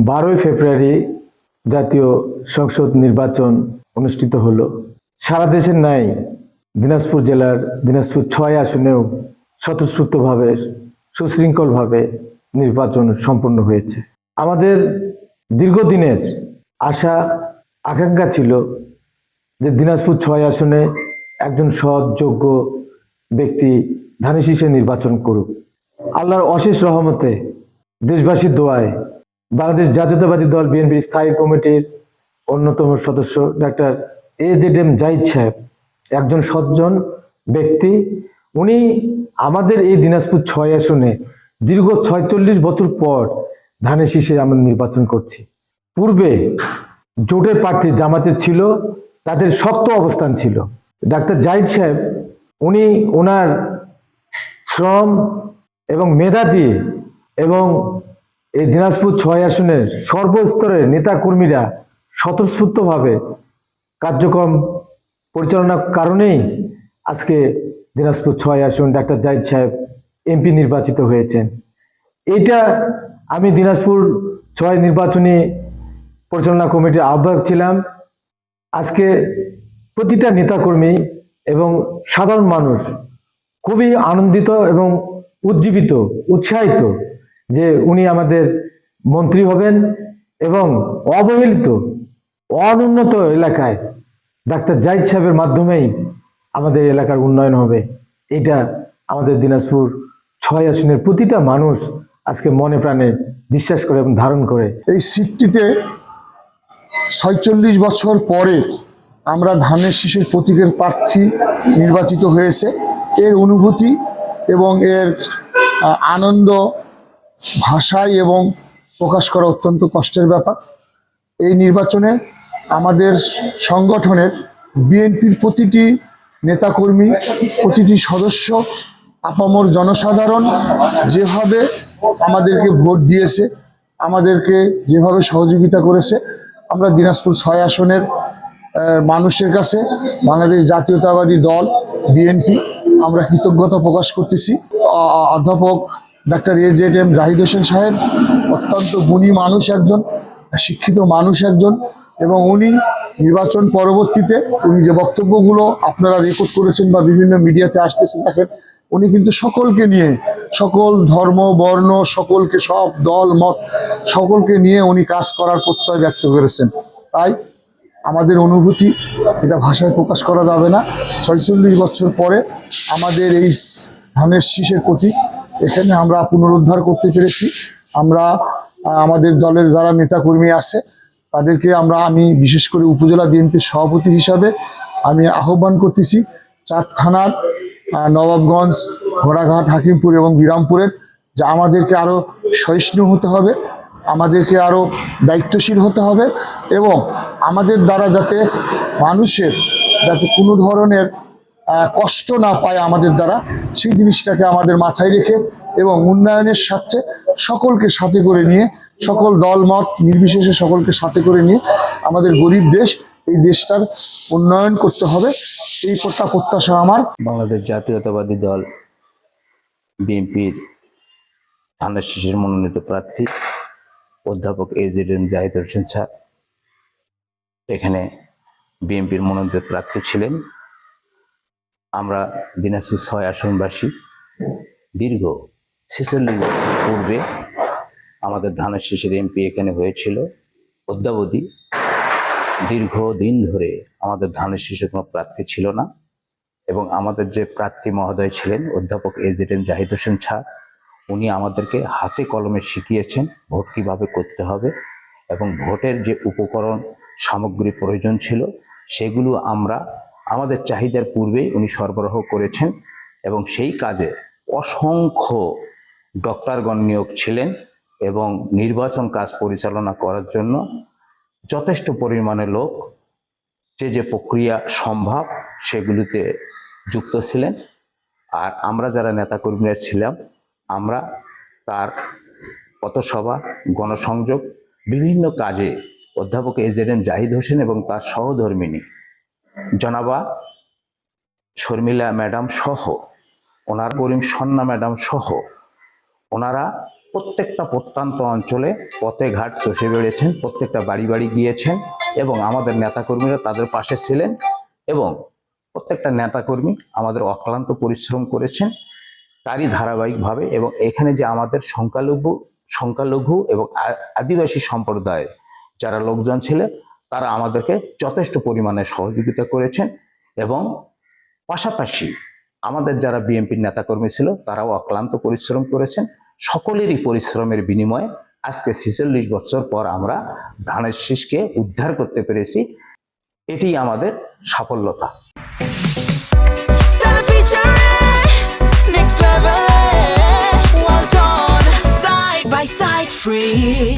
12ই ফেব্রুয়ারি জাতীয় সংসদ নির্বাচন অনুষ্ঠিত হলো। সারা দেশের ন্যায় দিনাজপুর জেলার দিনাজপুর 6 আসনেও স্বতঃস্ফূর্তভাবে সুশৃঙ্খলভাবে নির্বাচন সম্পন্ন হয়েছে। আমাদের দীর্ঘদিনের আশা আকাঙ্ক্ষা ছিল যে দিনাজপুর 6 আসনে একজন সৎ যোগ্য ব্যক্তি ধানের শীষে নির্বাচন করুক। আল্লাহর অশেষ রহমতে দেশবাসীর দোয়ায় বাংলাদেশ জাতীয়তাবাদী দল বিএনপির স্থায়ী কমিটির অন্যতম সদস্য ডাক্তার AZM জাহিদ সাহেব একজন সজ্জন ব্যক্তি। উনি আমাদের এই দিনাজপুর 6 আসনে দীর্ঘ 46 বছর পর ধানের শীষে আমরা নির্বাচন করছি। পূর্বে জোটের প্রার্থী জামাতের ছিল, তাদের শক্ত অবস্থান ছিল। ডাক্তার জাহিদ সাহেব উনি ওনার শ্রম এবং মেধা দিয়ে এবং এই দিনাজপুর 6 আসনের সর্বস্তরের নেতাকর্মীরা স্বতঃস্ফূর্তভাবে কার্যক্রম পরিচালনার কারণেই আজকে দিনাজপুর 6 আসন ডাক্তার জাহিদ সাহেব এমপি নির্বাচিত হয়েছেন। এইটা আমি দিনাজপুর 6 নির্বাচনী পরিচালনা কমিটির আহ্বায়ক ছিলাম। আজকে প্রতিটা নেতাকর্মী এবং সাধারণ মানুষ খুবই আনন্দিত এবং উজ্জীবিত উৎসাহিত যে উনি আমাদের মন্ত্রী হবেন এবং অবহেলিত অনুন্নত এলাকায় ডাক্তার জাহিদ সাহেবের মাধ্যমেই আমাদের এলাকার উন্নয়ন হবে। এটা আমাদের দিনাজপুর 6 আসনের প্রতিটা মানুষ আজকে মনে প্রাণে বিশ্বাস করে এবং ধারণ করে। এই সিটটিতে 46 বছর পরে আমরা ধানের শীষের প্রতীকের প্রার্থী নির্বাচিত হয়েছে। এর অনুভূতি এবং এর আনন্দ ভাষায় এবং প্রকাশ করা অত্যন্ত কষ্টের ব্যাপার। এই নির্বাচনে আমাদের সংগঠনের বিএনপির প্রতিটি নেতাকর্মী, প্রতিটি সদস্য, আপামর জনসাধারণ যেভাবে আমাদেরকে ভোট দিয়েছে, আমাদেরকে যেভাবে সহযোগিতা করেছে, আমরা দিনাজপুর 6 আসনের মানুষের কাছে বাংলাদেশ জাতীয়তাবাদী দল বিএনপি আমরা কৃতজ্ঞতা প্রকাশ করতেছি। অধ্যাপক ডাক্তার AZM জাহিদ হোসেন সাহেব অত্যন্ত গুণী মানুষ একজন, শিক্ষিত মানুষ একজন, এবং উনি নির্বাচন পরবর্তীতে উনি যে বক্তব্যগুলো আপনারা রেকর্ড করেছেন বা বিভিন্ন মিডিয়াতে আসতেছে দেখেন, উনি কিন্তু সকলকে নিয়ে, সকল ধর্ম বর্ণ সকলকে, সব দল মত সকলকে নিয়ে উনি কাজ করার প্রত্যয় ব্যক্ত করেছেন। তাই আমাদের অনুভূতি এটা ভাষায় প্রকাশ করা যাবে না। 46 বছর পরে আমাদের এই ধানের শীষের প্রতীক এখানে আমরা পুনরুদ্ধার করতে পেরেছি। আমরা আমাদের দলের যারা নেতাকর্মী আছে তাদেরকে আমি বিশেষ করে উপজেলা বিএনপির সভাপতি হিসাবে আমি আহ্বান করতেছি 4 থানার নবাবগঞ্জ, ঘোড়াঘাট, হাকিমপুর এবং বিরামপুরের যে আমাদেরকে আরও সহিষ্ণু হতে হবে, আমাদেরকে আরও দায়িত্বশীল হতে হবে এবং আমাদের দ্বারা যাতে মানুষের যাতে কোনো ধরনের কষ্ট না পায় আমাদের দ্বারা, সেই জিনিসটাকে আমাদের মাথায় রেখে এবং উন্নয়নের স্বার্থে সকলকে সাথে করে নিয়ে, সকল দল মত নির্বিশেষে সকলকে সাথে করে নিয়ে আমাদের গরিব দেশ, এই দেশটার উন্নয়ন করতে হবে। এই প্রত্যাশা আমার। বাংলাদেশ জাতীয়তাবাদী দল বিএনপির ধানের শীষের মনোনীত প্রার্থী অধ্যাপক AZM জাহিদ হোসেন স্যার এখানে বিএনপির মনোনীত প্রার্থী ছিলেন। আমরা দিনাজপুর 6 আসনবাসী দীর্ঘ 46 বছর পূর্বে আমাদের ধানের শীষের এমপি এখানে হয়েছিল। অদ্যাবধি দীর্ঘদিন ধরে আমাদের ধানের শীষে কোনো প্রার্থী ছিল না এবং আমাদের যে প্রার্থী মহোদয় ছিলেন অধ্যাপক AZM জাহিদ হোসেন স্যার, উনি আমাদেরকে হাতে কলমে শিখিয়েছেন ভোট কীভাবে করতে হবে এবং ভোটের যে উপকরণ সামগ্রী প্রয়োজন ছিল সেগুলো আমরা আমাদের চাহিদার পূর্বেই উনি সরবরাহ করেছেন এবং সেই কাজে অসংখ্য ডক্টরগণ নিয়োগ ছিলেন এবং নির্বাচন কাজ পরিচালনা করার জন্য যথেষ্ট পরিমাণে লোক যে প্রক্রিয়া সম্ভব সেগুলিতে যুক্ত ছিলেন। আর আমরা যারা নেতাকর্মীরা ছিলাম আমরা তার পথসভা, গণসংযোগ, বিভিন্ন কাজে অধ্যাপক AZM জাহিদ হোসেন এবং তার সহধর্মিণী জনাবা শর্মিলা ম্যাডাম সহ, ওনার করিম সন্না ম্যাডাম সহ ওনারা প্রত্যেকটা প্রত্যন্ত অঞ্চলে পথে ঘাট চষে বেড়েছেন, প্রত্যেকটা বাড়ি বাড়ি গিয়েছেন এবং আমাদের নেতাকর্মীরা তাদের পাশে ছিলেন এবং প্রত্যেকটা নেতাকর্মী আমাদের অক্লান্ত পরিশ্রম করেছেন তারই ধারাবাহিকভাবে। এবং এখানে যে আমাদের সংখ্যালঘু এবং আদিবাসী সম্প্রদায়ের যারা লোকজন ছিলেন তারা আমাদেরকে যথেষ্ট পরিমাণে সহযোগিতা করেছেন এবং পাশাপাশি আমাদের যারা বিএনপির নেতাকর্মী ছিল তারাও অক্লান্ত পরিশ্রম করেছেন। সকলেরই পরিশ্রমের বিনিময়ে আজকে 46 বছর পর আমরা ধানের শীষকে উদ্ধার করতে পেরেছি, এটি আমাদের সাফল্যতা। Stella featuring next level. Well done, side by side, free.